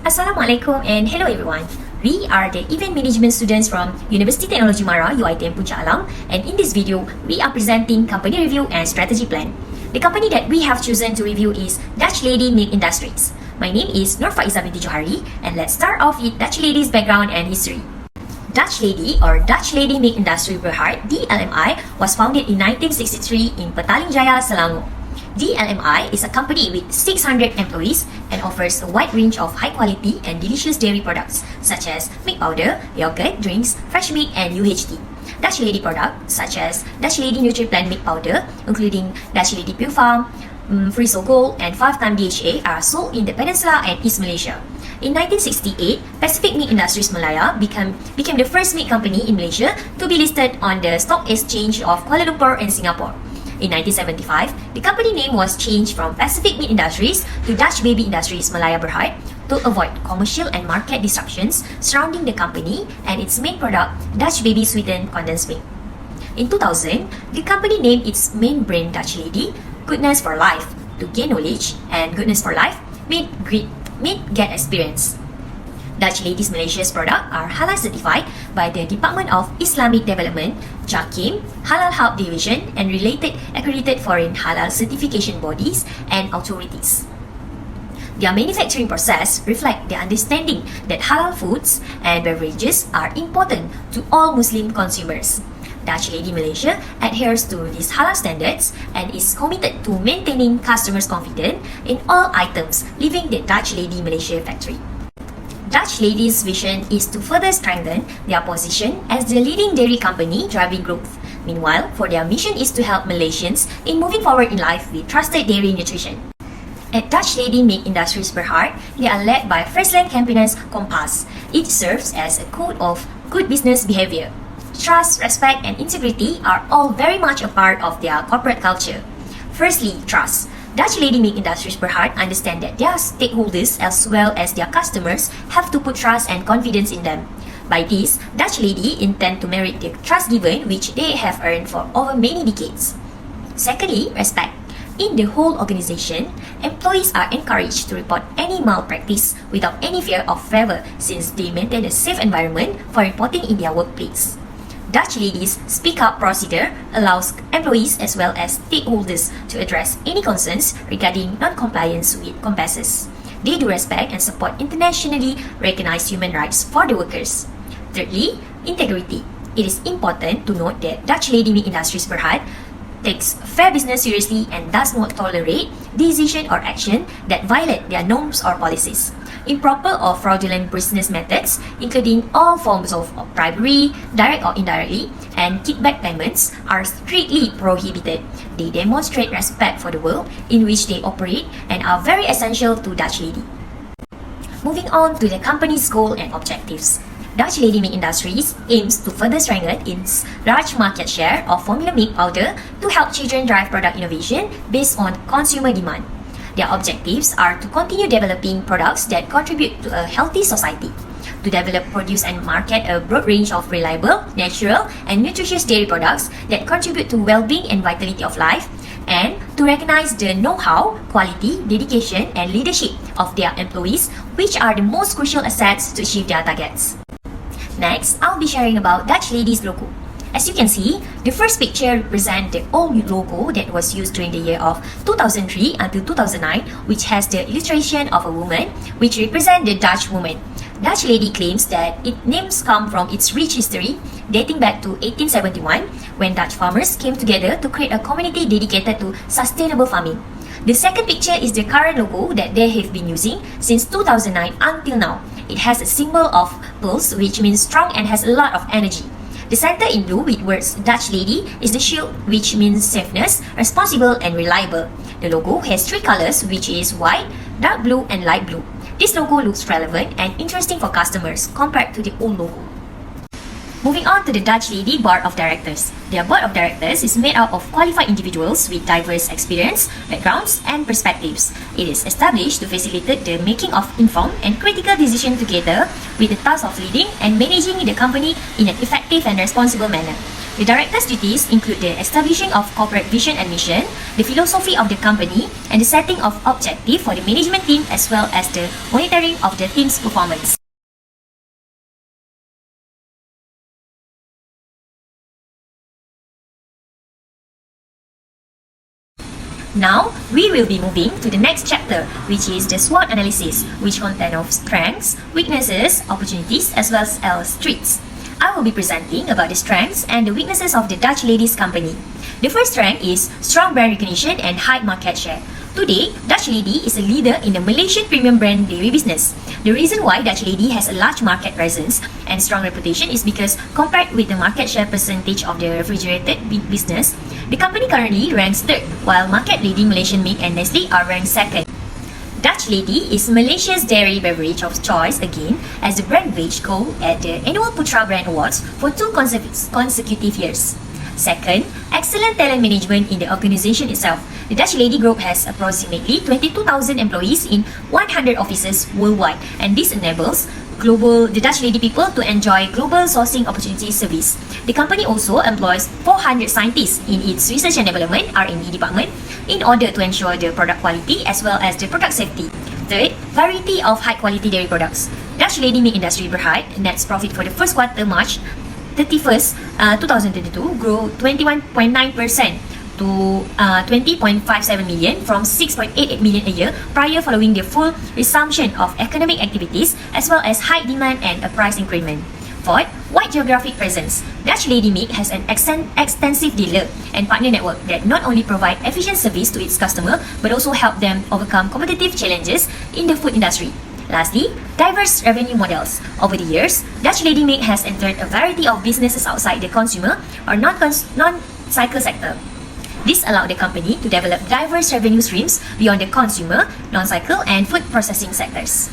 Assalamualaikum and hello everyone. We are the event management students from University Technology Mara, UiTM Puncak Alam, and in this video, we are presenting company review and strategy plan. The company that we have chosen to review is Dutch Lady Milk Industries. My name is Faizah binti Johari, and let's start off with Dutch Lady's background and history. Dutch Lady or Dutch Lady Milk Industry Berhad (DLMI) was founded in 1963 in Petaling Jaya, Selangor. DLMI is a company with 600 employees and offers a wide range of high quality and delicious dairy products such as milk powder, yogurt, drinks, fresh milk, and UHT. Dutch Lady products such as Dutch Lady Nutri-Plant milk powder, including Dutch Lady Pure Farm, Free So Gold, and 5-time DHA are sold in the Peninsula and East Malaysia. In 1968, Pacific Milk Industries Malaya became the first milk company in Malaysia to be listed on the stock exchange of Kuala Lumpur and Singapore. In 1975, the company name was changed from Pacific Milk Industries to Dutch Baby Industries Malaya Berhad to avoid commercial and market disruptions surrounding the company and its main product, Dutch Baby Sweetened Condensed Milk. In 2000, the company named its main brand Dutch Lady Goodness for Life to gain knowledge, and Goodness for Life meet get experience. Dutch Ladies Malaysia's products are halal certified by the Department of Islamic Development, JAKIM, Halal Hub Division, and related accredited foreign halal certification bodies and authorities. Their manufacturing process reflects the understanding that halal foods and beverages are important to all Muslim consumers. Dutch Lady Malaysia adheres to these halal standards and is committed to maintaining customers' confidence in all items leaving the Dutch Lady Malaysia factory. Dutch Lady's vision is to further strengthen their position as the leading dairy company driving growth. Meanwhile, for their mission is to help Malaysians in moving forward in life with trusted dairy nutrition. At Dutch Lady Milk Industries Berhad, they are led by First-Land Campaigners Compass. It serves as a code of good business behavior. Trust, respect, and integrity are all very much a part of their corporate culture. Firstly, trust. Dutch Lady Milk Industries Berhad understand that their stakeholders as well as their customers have to put trust and confidence in them. By this, Dutch Lady intend to merit the trust given which they have earned for over many decades. Secondly, respect. In the whole organization, employees are encouraged to report any malpractice without any fear of favor since they maintain a safe environment for reporting in their workplace. Dutch Ladies' Speak Up procedure allows employees as well as stakeholders to address any concerns regarding non-compliance with compasses. They do respect and support internationally recognized human rights for the workers. Thirdly, integrity. It is important to note that Dutch Lady Milk Industries Berhad takes fair business seriously and does not tolerate decision or action that violate their norms or policies. Improper or fraudulent business methods, including all forms of bribery, direct or indirectly, and kickback payments, are strictly prohibited. They demonstrate respect for the world in which they operate and are very essential to Dutch Lady. Moving on to the company's goal and objectives. Dutch Lady Milk Industries aims to further strengthen its large market share of formula milk powder to help children drive product innovation based on consumer demand. Their objectives are to continue developing products that contribute to a healthy society, to develop, produce, and market a broad range of reliable, natural, and nutritious dairy products that contribute to well-being and vitality of life, and to recognize the know-how, quality, dedication, and leadership of their employees, which are the most crucial assets to achieve their targets. Next, I'll be sharing about Dutch Lady's logo. As you can see, the first picture represents the old logo that was used during the year of 2003 until 2009, which has the illustration of a woman, which represents the Dutch woman. Dutch Lady claims that its names come from its rich history, dating back to 1871, when Dutch farmers came together to create a community dedicated to sustainable farming. The second picture is the current logo that they have been using since 2009 until now. It has a symbol of pulse, which means strong and has a lot of energy. The center in blue with words Dutch Lady is the shield, which means safeness, responsible, and reliable. The logo has three colors, which is white, dark blue, and light blue. This logo looks relevant and interesting for customers compared to the old logo. Moving on to the Dutch Lady Board of Directors. Their Board of Directors is made up of qualified individuals with diverse experience, backgrounds, and perspectives. It is established to facilitate the making of informed and critical decisions together with the task of leading and managing the company in an effective and responsible manner. The director's duties include the establishing of corporate vision and mission, the philosophy of the company, and the setting of objective for the management team as well as the monitoring of the team's performance. Now, we will be moving to the next chapter, which is the SWOT analysis, which contains of strengths, weaknesses, opportunities, as well as threats. I will be presenting about the strengths and the weaknesses of the Dutch Ladies Company. The first strength is strong brand recognition and high market share. Today, Dutch Lady is a leader in the Malaysian premium brand dairy business. The reason why Dutch Lady has a large market presence and strong reputation is because compared with the market share percentage of the refrigerated meat business, the company currently ranks third, while market-leading Malaysian Milk and Nestle are ranked second. Dutch Lady is Malaysia's dairy beverage of choice again as the brand wage goal at the annual Putra Brand Awards for 2 consecutive years. Second, excellent talent management in the organization itself. The Dutch Lady Group has approximately 22,000 employees in 100 offices worldwide, and this enables the Dutch Lady people to enjoy global sourcing opportunity service. The company also employs 400 scientists in its research and development (R&D) department in order to ensure the product quality as well as the product safety. Third, variety of high-quality dairy products. Dutch Lady Milk Industry Berhad net profit for the first quarter March 31st, 2022 grew 21.9% to 20.57 million from 6.88 million a year prior, following the full resumption of economic activities as well as high demand and a price increment. Fourth, wide geographic presence. Dutch Lady Milk has an extensive dealer and partner network that not only provide efficient service to its customer but also help them overcome competitive challenges in the food industry. Lastly, diverse revenue models. Over the years, Dutch Lady Milk has entered a variety of businesses outside the consumer or non-cycle sector. This allowed the company to develop diverse revenue streams beyond the consumer, non-cycle, and food processing sectors.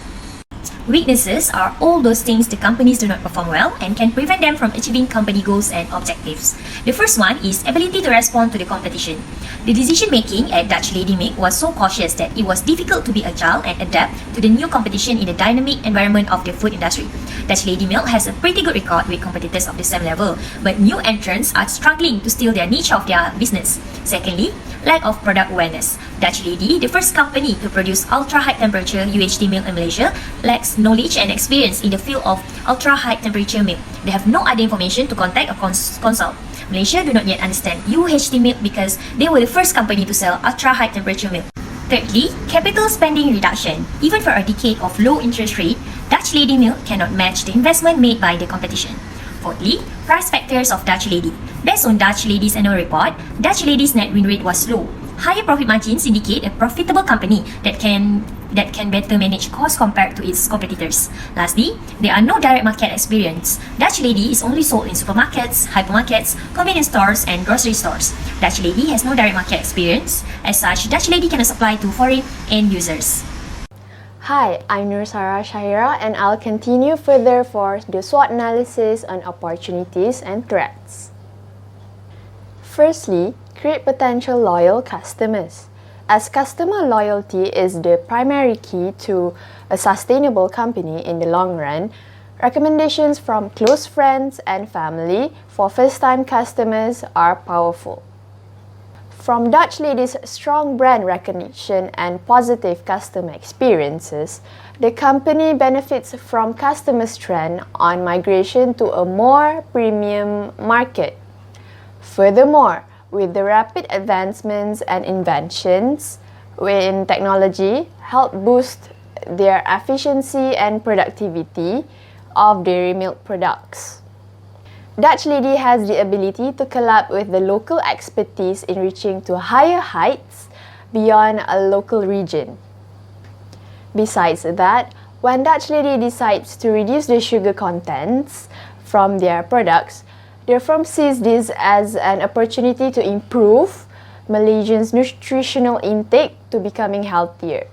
Weaknesses are all those things the companies do not perform well and can prevent them from achieving company goals and objectives. The first one is ability to respond to the competition. The decision making at Dutch Lady Milk was so cautious that it was difficult to be agile and adapt to the new competition in the dynamic environment of the food industry. Dutch Lady Milk has a pretty good record with competitors of the same level, but new entrants are struggling to steal their niche of their business. Secondly, lack of product awareness. Dutch Lady, the first company to produce ultra-high temperature UHT milk in Malaysia, lacks knowledge and experience in the field of ultra-high temperature milk. They have no other information to contact or consult. Malaysia do not yet understand UHT milk because they were the first company to sell ultra-high temperature milk. Thirdly, capital spending reduction. Even for a decade of low interest rate, Dutch Lady Milk cannot match the investment made by the competition. Fourthly, price factors of Dutch Lady. Based on Dutch Lady's annual report, Dutch Lady's net win rate was low. Higher profit margins indicate a profitable company that can better manage costs compared to its competitors. Lastly, there are no direct market experience. Dutch Lady is only sold in supermarkets, hypermarkets, convenience stores, and grocery stores. Dutch Lady has no direct market experience. As such, Dutch Lady cannot supply to foreign end users. Hi, I'm SHAHIRAH and I'll continue further for the SWOT analysis on opportunities and threats. Firstly, create potential loyal customers. As customer loyalty is the primary key to a sustainable company in the long run, recommendations from close friends and family for first-time customers are powerful. From Dutch Lady's strong brand recognition and positive customer experiences, the company benefits from customers' trend on migration to a more premium market. Furthermore, with the rapid advancements and inventions in technology help boost their efficiency and productivity of dairy milk products. Dutch Lady has the ability to collab with the local expertise in reaching to higher heights beyond a local region. Besides that, when Dutch Lady decides to reduce the sugar contents from their products, their firm sees this as an opportunity to improve Malaysians' nutritional intake to becoming healthier.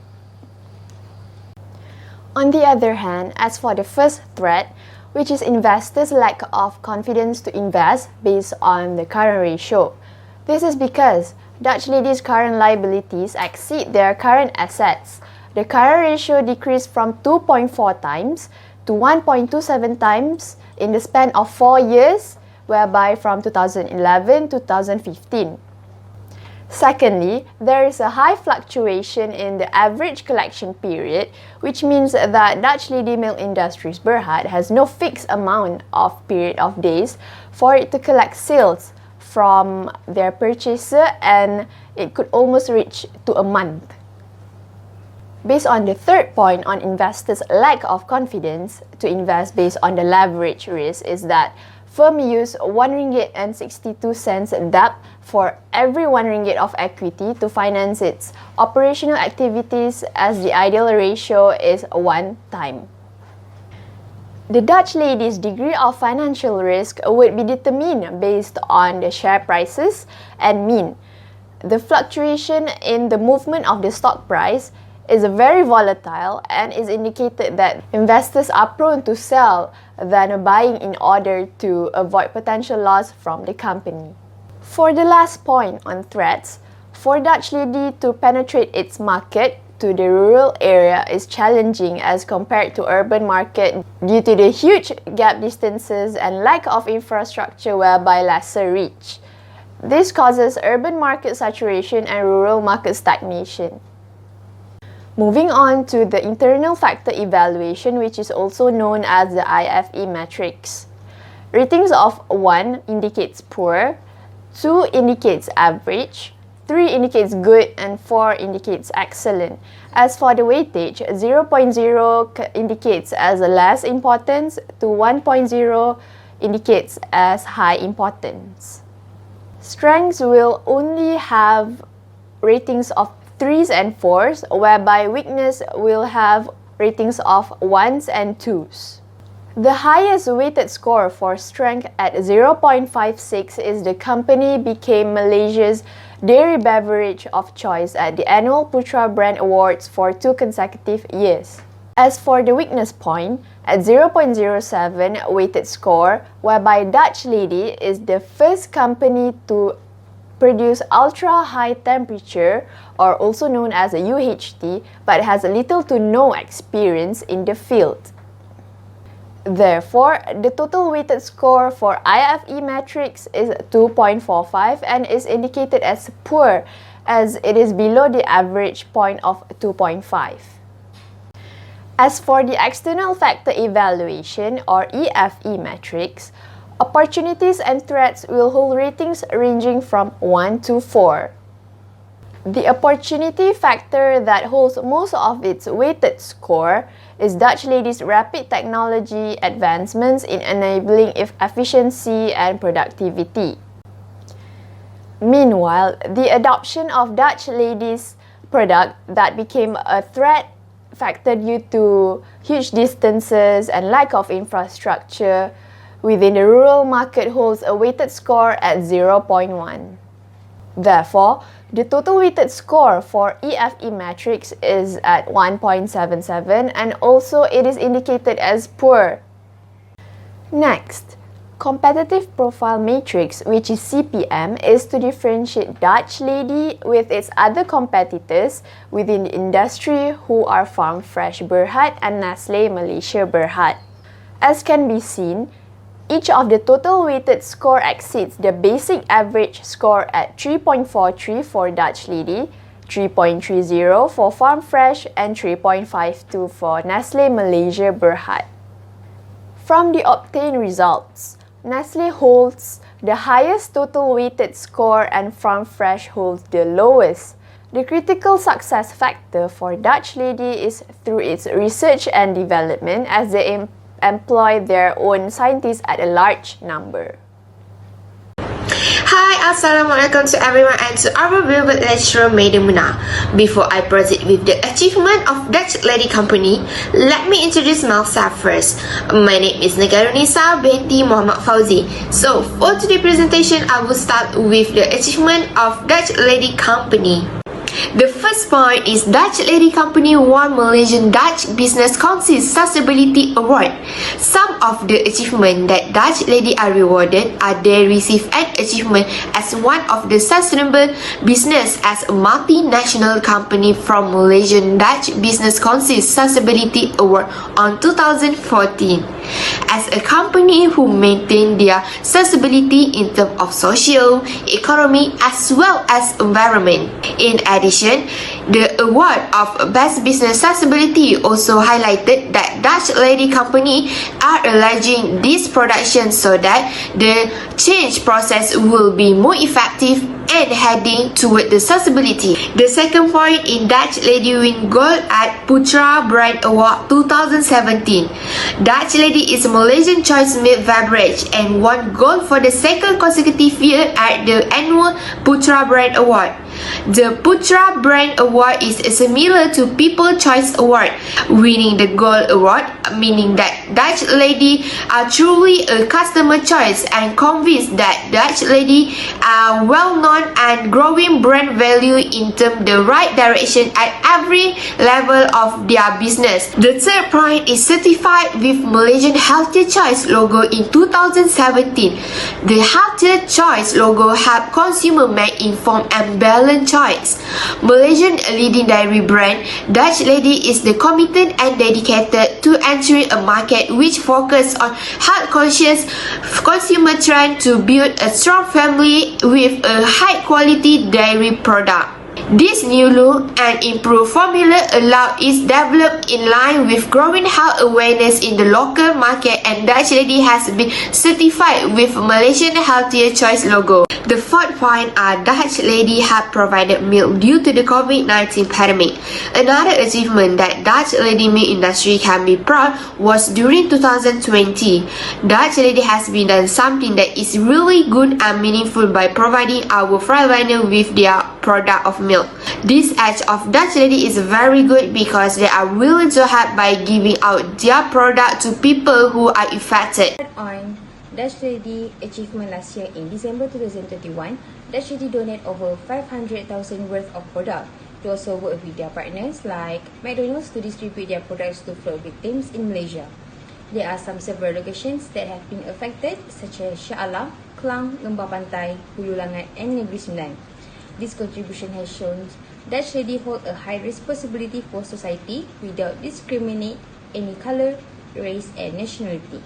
On the other hand, as for the first threat, which is investors' lack of confidence to invest based on the current ratio. This is because Dutch Lady's current liabilities exceed their current assets. The current ratio decreased from 2.4 times to 1.27 times in the span of 4 years, whereby from 2011 to 2015. Secondly, there is a high fluctuation in the average collection period, which means that Dutch Lady Milk Industries Berhad has no fixed amount of period of days for it to collect sales from their purchaser, and it could almost reach to a month. Based on the third point on investors' lack of confidence to invest based on the leverage risk is that firm use RM1.62 debt for every RM1 of equity to finance its operational activities, as the ideal ratio is 1 time. The Dutch lady's degree of financial risk would be determined based on the share prices and mean. The fluctuation in the movement of the stock price is very volatile and is indicated that investors are prone to sell than buying in order to avoid potential loss from the company. For the last point on threats, for Dutch Lady to penetrate its market to the rural area is challenging as compared to urban market due to the huge gap distances and lack of infrastructure whereby lesser reach. This causes urban market saturation and rural market stagnation. Moving on to the internal factor evaluation, which is also known as the IFE matrix. Ratings of 1 indicates poor, 2 indicates average, 3 indicates good, and 4 indicates excellent. As for the weightage, 0.0 indicates as less importance to 1.0 indicates as high importance. Strengths will only have ratings of 3s and 4s, whereby weakness will have ratings of 1s and 2s. The highest weighted score for strength at 0.56 is the company became Malaysia's dairy beverage of choice at the annual Putra Brand Awards for 2 consecutive years. As for the weakness point, at 0.07 weighted score, whereby Dutch Lady is the first company to produce ultra high temperature, or also known as a UHT, but has little to no experience in the field. Therefore, the total weighted score for IFE matrix is 2.45 and is indicated as poor as it is below the average point of 2.5. As for the external factor evaluation or EFE matrix, opportunities and threats will hold ratings ranging from 1 to 4. The opportunity factor that holds most of its weighted score is Dutch Lady's rapid technology advancements in enabling efficiency and productivity. Meanwhile, the adoption of Dutch Lady's product that became a threat factor due to huge distances and lack of infrastructure within the rural market holds a weighted score at 0.1. Therefore, the total weighted score for EFE matrix is at 1.77 and also it is indicated as poor. Next, competitive profile matrix, which is CPM, is to differentiate Dutch Lady with its other competitors within the industry who are Farm Fresh Berhad and Nestle Malaysia Berhad. As can be seen, each of the total weighted score exceeds the basic average score at 3.43 for Dutch Lady, 3.30 for Farm Fresh, and 3.52 for Nestle Malaysia Berhad. From the obtained results, Nestle holds the highest total weighted score and Farm Fresh holds the lowest. The critical success factor for Dutch Lady is through its research and development, as they employ their own scientists at a large number. Hi, Assalamualaikum to everyone and to our beloved lecturer Madam Muna. Before I proceed with the achievement of Dutch Lady Company, let me introduce myself first. My name is KHAIRUNNISA BINTI Muhammad FAUZI. So, for today's presentation, I will start with the achievement of Dutch Lady Company. The first point is Dutch Lady Company won Malaysian Dutch Business Council Sustainability Award. Some of the achievements that Dutch Lady are rewarded are they receive an achievement as one of the sustainable business as a multinational company from Malaysian Dutch Business Council Sustainability Award on 2014. As a company who maintain their sustainability in terms of social, economy as well as environment. In addition, the award of Best Business Sustainability also highlighted that Dutch Lady Company are alleging this production so that the change process will be more effective and heading toward the sustainability. The second point in Dutch Lady win gold at Putra Brand Award 2017. Dutch Lady is a Malaysian choice milk beverage and won gold for the second consecutive year at the annual Putra Brand Award. The Putra Brand Award is similar to People Choice Award, winning the Gold Award, meaning that Dutch Lady are truly a customer choice and convinced that Dutch Lady are well-known and growing brand value in the right direction at every level of their business. The third point is certified with Malaysian Healthier Choice logo in 2017. The Healthier Choice logo help consumer make informed and balanced choice. Malaysian leading dairy brand, Dutch Lady is the committed and dedicated to entering a market which focus on health-conscious consumer trend to build a strong family with a high-quality dairy product. This new look and improved formula allow its developed in line with growing health awareness in the local market, and Dutch Lady has been certified with Malaysian Healthier Choice logo. The fourth point are Dutch Lady have provided milk due to the COVID-19 pandemic. Another achievement that Dutch Lady milk industry can be proud was during 2020. Dutch Lady has been done something that is really good and meaningful by providing our frontliner with their product of milk. This edge of Dutch Lady is very good because they are willing to help by giving out their product to people who are affected. On Dutch Lady achievement last year in December 2021, Dutch Lady donate over 500,000 worth of product to also work with their partners like McDonald's to distribute their products to flood victims in Malaysia. There are some several locations that have been affected such as Shah Alam, Klang, Lembah Pantai, Hulu Langat and Negeri Sembilan. This contribution has shown Dutch Lady hold a high responsibility for society without discriminate any color, race and nationality.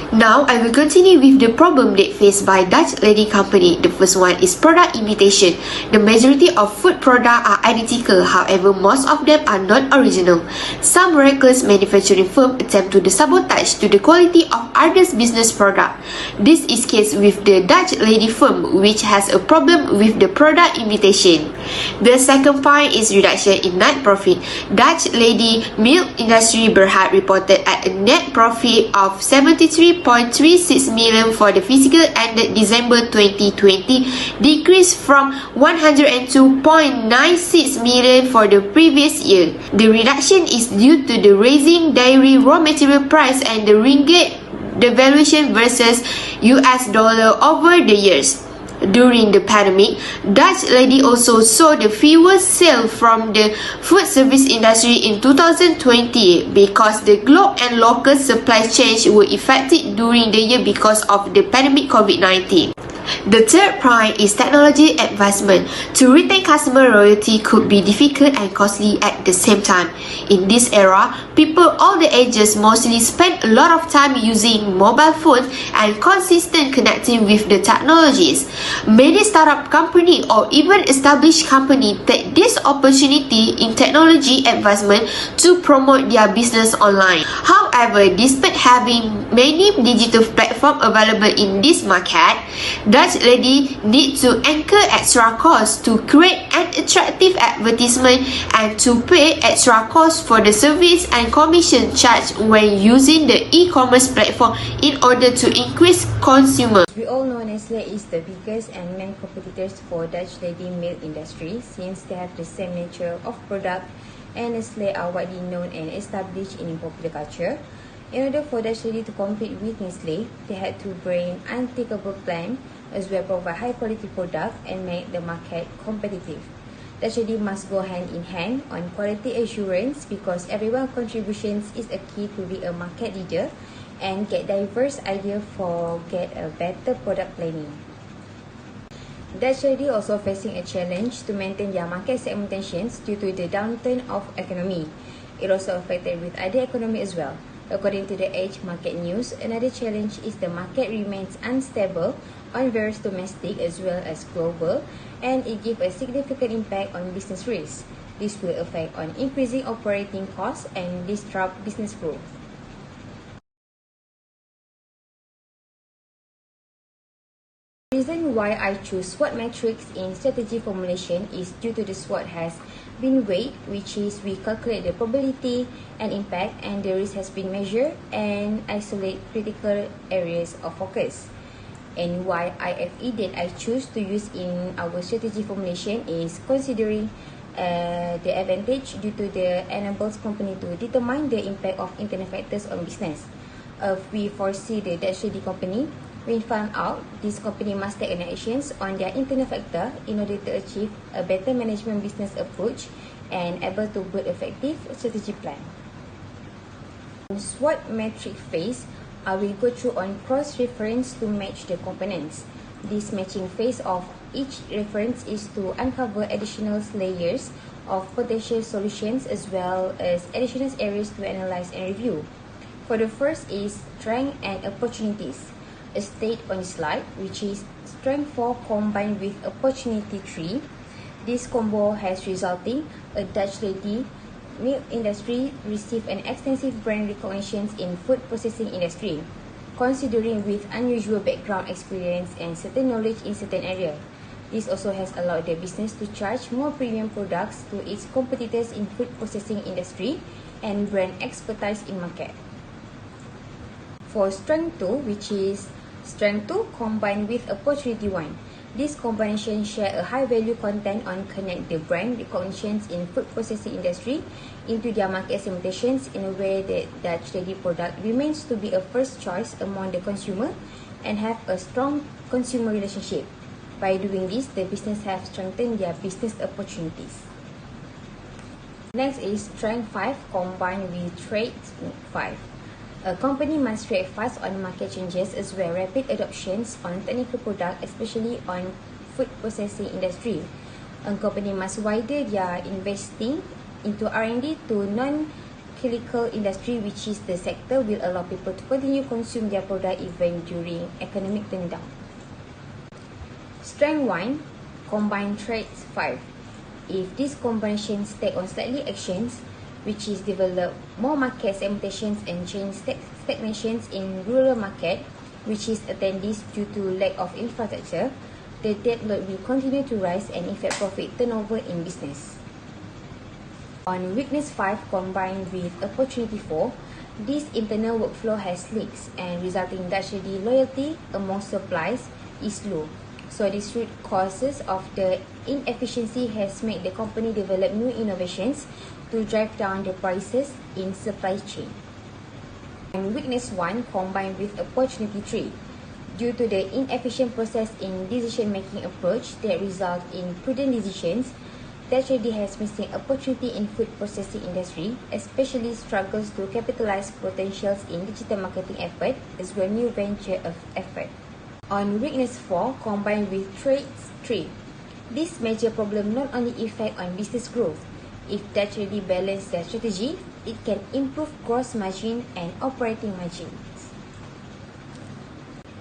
Now, I will continue with the problem that faced by Dutch Lady Company. The first one is product imitation. The majority of food products are identical, however, most of them are not original. Some reckless manufacturing firms attempt to sabotage to the quality of others' business product. This is case with the Dutch Lady firm, which has a problem with the product imitation. The second point is reduction in net profit. Dutch Lady milk industry Berhad reported at a net profit of 73.36 million for the fiscal ended December 2020, decreased from 102.96 million for the previous year. The reduction is due to the rising dairy raw material price and the ringgit devaluation versus US dollar over the years. During the pandemic, Dutch Lady also saw the fewest sales from the food service industry in 2020 because the global and local supply chains were affected during the year because of the pandemic COVID-19. The third point is technology advancement. To retain customer loyalty could be difficult and costly at the same time. In this era, people all the ages mostly spend a lot of time using mobile phones and consistent connecting with the technologies. Many startup company or even established company take this opportunity in technology advancement to promote their business online. However, despite having many digital platforms available in this market, Dutch Lady need to incur extra costs to create an attractive advertisement and to pay extra costs for the service and commission charged when using the e-commerce platform in order to increase consumer. We all know Nestle is the biggest and main competitors for Dutch Lady milk industry since they have the same nature of product and Nestle are widely known and established in popular culture. In order for Dutch Lady to compete with Nestle, they had to bring untakeable plan as well provide high quality product and make the market competitive. That really must go hand in hand on quality assurance because everyone's contributions is a key to be a market leader and get diverse idea for get a better product planning. That's already also facing a challenge to maintain their market segmentations due to the downturn of economy. It also affected with other economy as well. According to the Edge Market News, another challenge is the market remains unstable on various domestic as well as global, and it gives a significant impact on business risk. This will affect on increasing operating costs and disrupt business growth. The reason why I choose SWOT metrics in strategy formulation is due to the SWOT has been weighed, which is we calculate the probability and impact, and the risk has been measured and isolate critical areas of focus. And why IFE that I choose to use in our strategy formulation is considering the advantage due to the enables company to determine the impact of internal factors on business. If we foresee the JASRI company, we found out this company must take an actions on their internal factor in order to achieve a better management business approach and able to build effective strategy plan. In SWOT metric phase, I will go through on cross-reference to match the components. This matching phase of each reference is to uncover additional layers of potential solutions as well as additional areas to analyze and review. For the first is strength and opportunities. A state on the slide, which is strength 4 combined with opportunity 3. This combo has resulting a Dutch lady milk industry received an extensive brand recognition in food processing industry, considering with unusual background experience and certain knowledge in certain area. This also has allowed the business to charge more premium products to its competitors in food processing industry and brand expertise in market. For strength 2, which is strength 2 combined with opportunity 1. This combination share a high value content on connect the brand recognitions in food processing industry into their market segmentations in a way that Dutch Lady product remains to be a first choice among the consumer and have a strong consumer relationship. By doing this, the business have strengthened their business opportunities. Next is strength 5 combined with trait 5. A company must react fast on market changes as well rapid adoptions on technical product, especially on food processing industry. A company must widen their investing into R&D to non-chemical industry, which is the sector will allow people to continue consume their product even during economic turndown. Strength 1 combined traits 5. If these combinations take on slightly actions, which is develop more market segmentations and change stagnations in rural market, which is attendees due to lack of infrastructure, the debt load will continue to rise and affect profit turnover in business. On weakness 5 combined with opportunity 4, this internal workflow has leaks and resulting Dutch-ready loyalty among suppliers is low. So this root causes of the inefficiency has made the company develop new innovations to drive down the prices in supply chain. And weakness 1 combined with opportunity 3. Due to the inefficient process in decision-making approach that result in prudent decisions, Dutch already has missing opportunity in food processing industry, especially struggles to capitalize potentials in digital marketing effort as well new venture of effort. On weakness 4 combined with traits 3. This major problem not only affect on business growth. If Dutch already balance their strategy, it can improve gross margin and operating margins.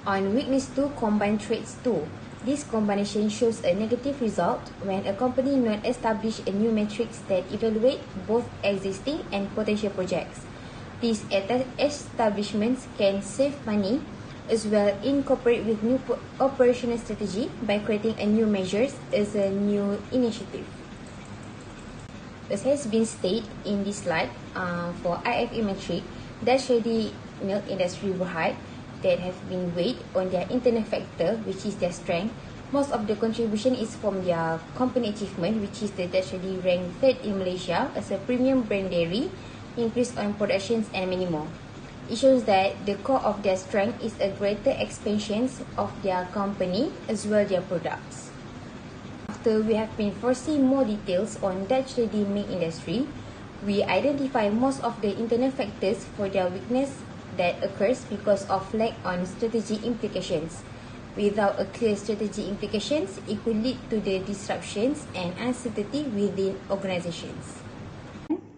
On weakness 2 combined traits 2. This combination shows a negative result when a company not establish a new metrics that evaluate both existing and potential projects. These establishments can save money as well incorporate with new operational strategy by creating a new measures as a new initiative. As has been stated in this slide, for IFE metric, Dutch ready milk industry worldwide that have been weighed on their internal factor, which is their strength. Most of the contribution is from their company achievement, which is the Dutch ready ranked 3rd in Malaysia as a premium brand dairy, increase on productions and many more. It shows that the core of their strength is a greater expansion of their company as well their products. after we have been foresee more details on Dutch lady milk industry, we identify most of the internal factors for their weakness that occurs because of lack on strategy implications. Without a clear strategy implications, it could lead to the disruptions and uncertainty within organizations.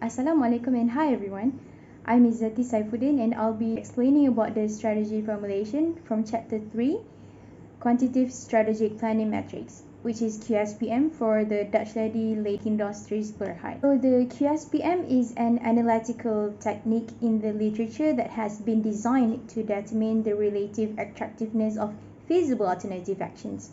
Assalamualaikum and hi everyone. I'm IZZATI SAIFUDDIN and I'll be explaining about the strategy formulation from chapter 3, Quantitative Strategic Planning Metrics, which is QSPM for the Dutch lady industries Berhad. So the QSPM is an analytical technique in the literature that has been designed to determine the relative attractiveness of feasible alternative actions.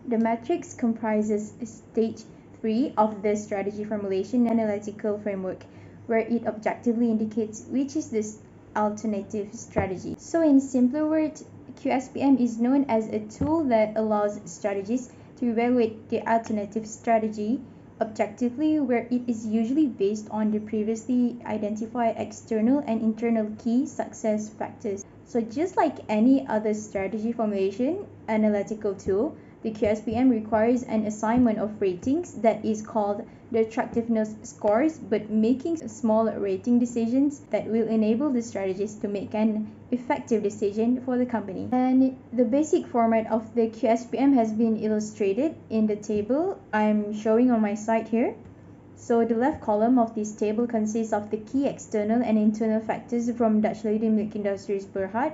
The matrix comprises stage 3 of the strategy formulation analytical framework, where it objectively indicates which is this alternative strategy. So in simpler words, QSPM is known as a tool that allows strategists to evaluate the alternative strategy objectively, where it is usually based on the previously identified external and internal key success factors. So just like any other strategy formulation analytical tool, the QSPM requires an assignment of ratings that is called the attractiveness scores, but making small rating decisions that will enable the strategist to make an effective decision for the company. And the basic format of the QSPM has been illustrated in the table I'm showing on my side here. So the left column of this table consists of the key external and internal factors from Dutch lady milk industries Berhad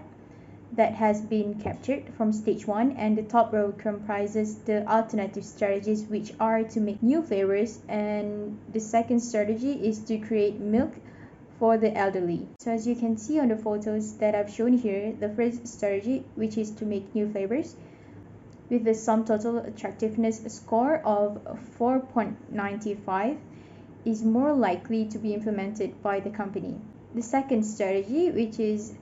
that has been captured from stage 1, and the top row comprises the alternative strategies, which are to make new flavors, and the second strategy is to create milk for the elderly. So as you can see on the photos that I've shown here, the first strategy, which is to make new flavors, with the sum total attractiveness score of 4.95, is more likely to be implemented by the company. The second strategy, which is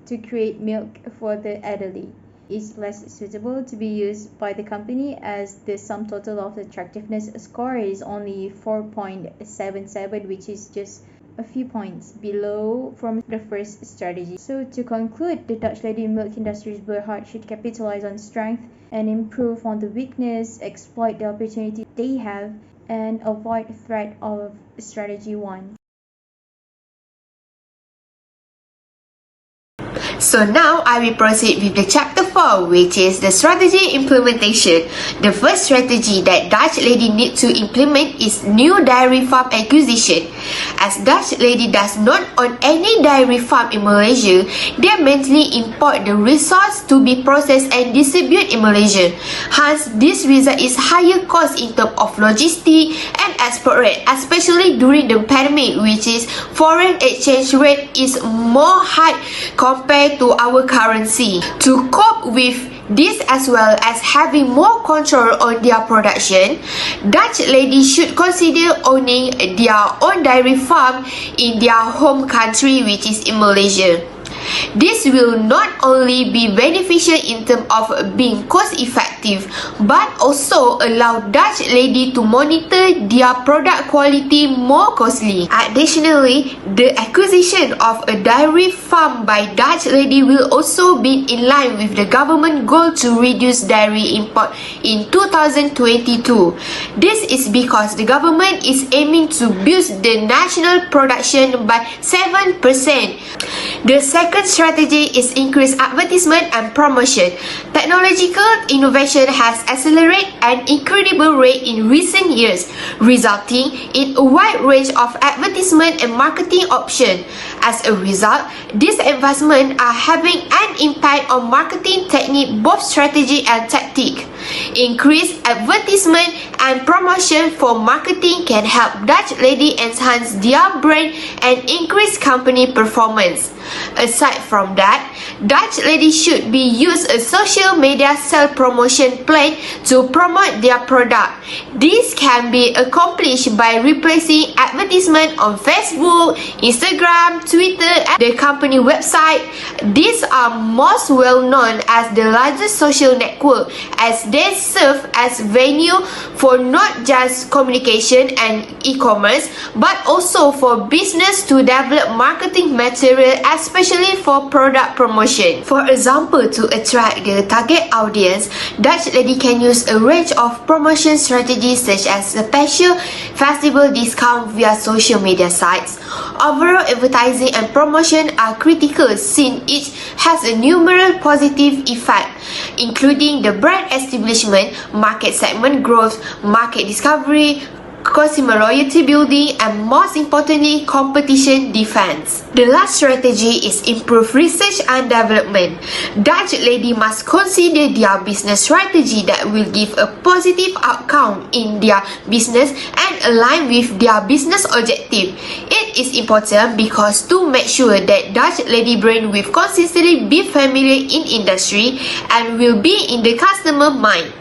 to create milk for the elderly, is less suitable to be used by the company, as the sum total of the attractiveness score is only 4.77, which is just a few points below from the first strategy. So to conclude, the Dutch lady milk industries Berhad should capitalize on strength and improve on the weakness, exploit the opportunity they have, and avoid threat of strategy 1. So now I will proceed with the chapter 4, which is the strategy implementation. The first strategy that Dutch lady need to implement is new dairy farm acquisition. As Dutch lady does not own any dairy farm in Malaysia, they mainly import the resource to be processed and distributed in Malaysia. Hence, this result is higher cost in terms of logistics and export rate, especially during the pandemic, which is foreign exchange rate is more high compared to our currency. To cope with this, as well as having more control on their production, Dutch ladies should consider owning their own dairy farm in their home country, which is in Malaysia. This will not only be beneficial in terms of being cost effective, but also allow Dutch lady to monitor their product quality more closely. Additionally, the acquisition of a dairy farm by Dutch lady will also be in line with the government goal to reduce dairy import in 2022. This is because the government is aiming to boost the national production by 7%. The second strategy is increased advertisement and promotion. Technological innovation has accelerated at an incredible rate in recent years, resulting in a wide range of advertisement and marketing options. As a result, these investments are having an impact on marketing technique, both strategy and tactic. Increased advertisement and promotion for marketing can help Dutch lady enhance their brand and increase company performance. Aside from that, Dutch lady should be use a social media self-promotion plan to promote their product. This can be accomplished by replacing advertisement on Facebook, Instagram, Twitter, and the company website. These are most well known as the largest social network, as they serve as venue for not just communication and e-commerce, but also for business to develop marketing material, especially for product promotion. For example, to attract the target audience, Dutch Lady can use a range of promotion strategies such as special festival discount via social media sites. Overall advertising and promotion are critical since each has a numerous positive effect, including the brand establishment, market segment growth, market discovery, consumer loyalty building, and most importantly, competition defense. The last strategy is improve research and development. Dutch Lady must consider their business strategy that will give a positive outcome in their business and align with their business objective. It is important because to make sure that Dutch Lady brand will consistently be familiar in industry and will be in the customer mind.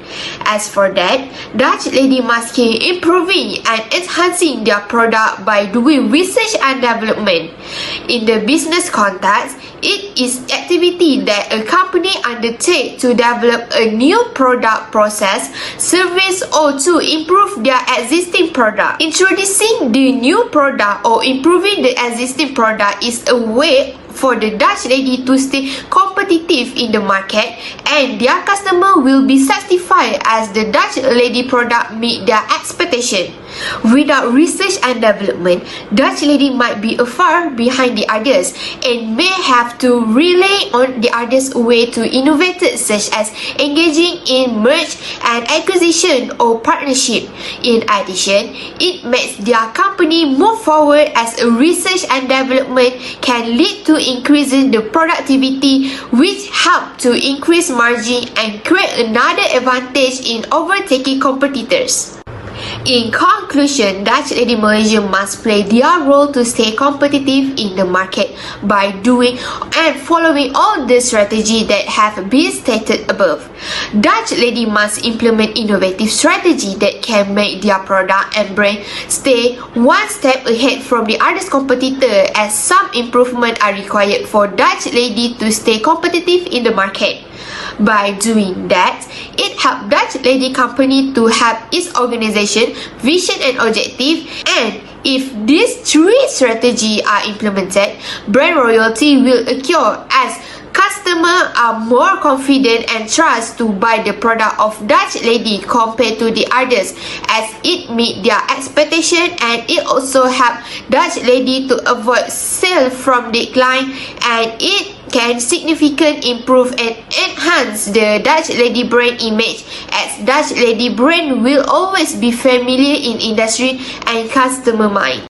As for that, Dutch Lady must keep improving and enhancing their product by doing research and development. In the business context, it is activity that a company undertakes to develop a new product, process, service, or to improve their existing product. Introducing the new product or improving the existing product is a way for the Dutch Lady to stay competitive in the market, and their customer will be satisfied as the Dutch Lady product meet their expectation. Without research and development, Dutch Lady might be far behind the others and may have to rely on the others' way to innovate, such as engaging in merge and acquisition or partnership. In addition, it makes their company move forward as a research and development can lead to increasing the productivity, which help to increase margin and create another advantage in overtaking competitors. In conclusion, Dutch Lady Malaysia must play their role to stay competitive in the market by doing and following all the strategies that have been stated above. Dutch Lady must implement innovative strategy that can make their product and brand stay one step ahead from the other competitor, as some improvements are required for Dutch Lady to stay competitive in the market. By doing that, it helps Dutch Lady company to have its organization, vision and objective, and if these three strategies are implemented, brand loyalty will occur as customers are more confident and trust to buy the product of Dutch Lady compared to the others, as it meet their expectation, and it also help Dutch Lady to avoid sale from decline, and it can significantly improve and enhance the Dutch Lady brand image, as Dutch Lady brand will always be familiar in industry and customer mind.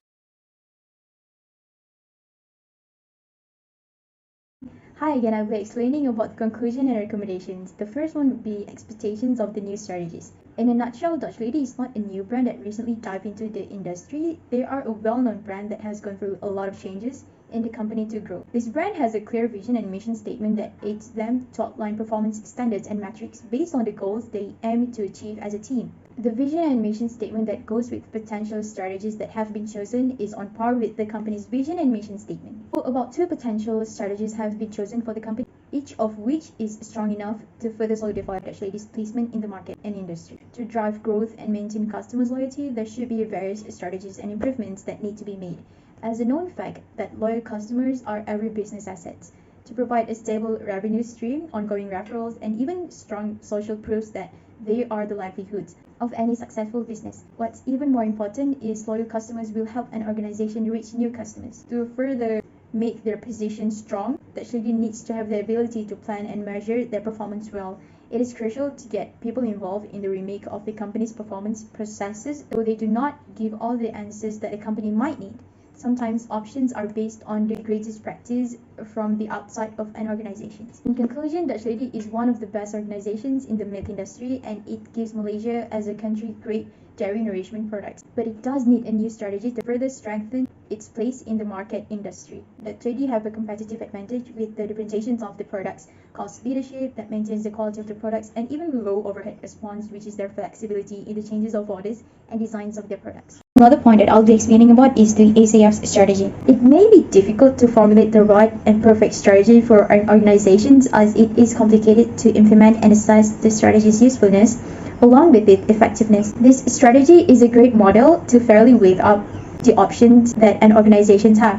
Hi again, I'll be explaining about the conclusion and recommendations. The first one would be expectations of the new strategies. In a nutshell, Dutch Lady is not a new brand that recently dived into the industry. They are a well-known brand that has gone through a lot of changes in the company to grow. This brand has a clear vision and mission statement that aids them to outline performance standards and metrics based on the goals they aim to achieve as a team. The vision and mission statement that goes with potential strategies that have been chosen is on par with the company's vision and mission statement. About 2 potential strategies have been chosen for the company, each of which is strong enough to further solidify Dutch Lady's placement in the market and industry. To drive growth and maintain customers' loyalty, there should be various strategies and improvements that need to be made, as a known fact that loyal customers are every business asset. To provide a stable revenue stream, ongoing referrals, and even strong social proofs that they are the livelihoods of any successful business. What's even more important is loyal customers will help an organization reach new customers. To further make their position strong, Dutch Lady needs to have the ability to plan and measure their performance well. It is crucial to get people involved in the remake of the company's performance processes, though they do not give all the answers that a company might need. Sometimes options are based on the greatest practice from the outside of an organization. In conclusion, Dutch Lady is one of the best organizations in the milk industry, and it gives Malaysia as a country great dairy nourishment products. But it does need a new strategy to further strengthen its place in the market industry. Dutch Lady have a competitive advantage with the differentiations of the products, cost leadership that maintains the quality of the products, and even low overhead response, which is their flexibility in the changes of orders and designs of their products. Another point that I'll be explaining about is the ASAF's strategy. It may be difficult to formulate the right and perfect strategy for organizations, as it is complicated to implement and assess the strategy's usefulness along with its effectiveness. This strategy is a great model to fairly weigh up the options that an organization have.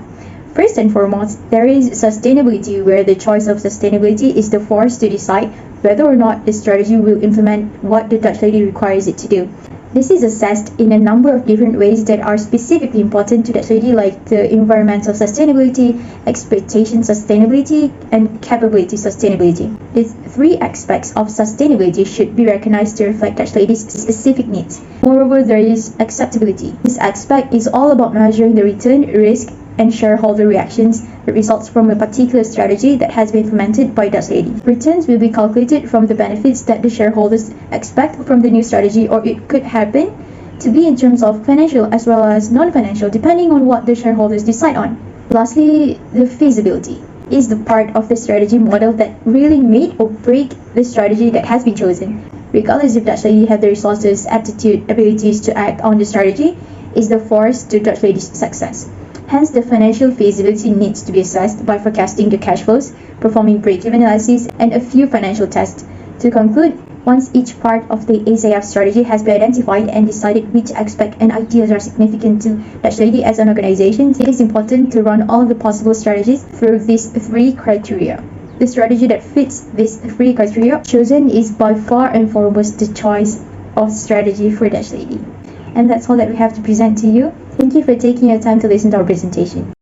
First and foremost, there is sustainability, where the choice of sustainability is the force to decide whether or not the strategy will implement what the Dutch lady requires it to do. This is assessed in a number of different ways that are specifically important to Dutch lady, like the environmental sustainability, expectation sustainability, and capability sustainability. These three aspects of sustainability should be recognized to reflect Dutch lady's specific needs. Moreover, there is acceptability. This aspect is all about measuring the return, risk, and shareholder reactions that results from a particular strategy that has been implemented by Dutch lady. Returns will be calculated from the benefits that the shareholders expect from the new strategy, or it could happen to be in terms of financial as well as non-financial, depending on what the shareholders decide on. Lastly, the feasibility is the part of the strategy model that really made or break the strategy that has been chosen. Regardless if Dutch lady have the resources, aptitude, abilities to act on the strategy, is the force to Dutch lady's success. Hence, the financial feasibility needs to be assessed by forecasting the cash flows, performing break-even analysis, and a few financial tests. To conclude, once each part of the ASAF strategy has been identified and decided which aspects and ideas are significant to Dutch lady as an organization, it is important to run all the possible strategies through these three criteria. The strategy that fits these three criteria chosen is by far and foremost the choice of strategy for Dutch lady. And that's all that we have to present to you. Thank you for taking your time to listen to our presentation.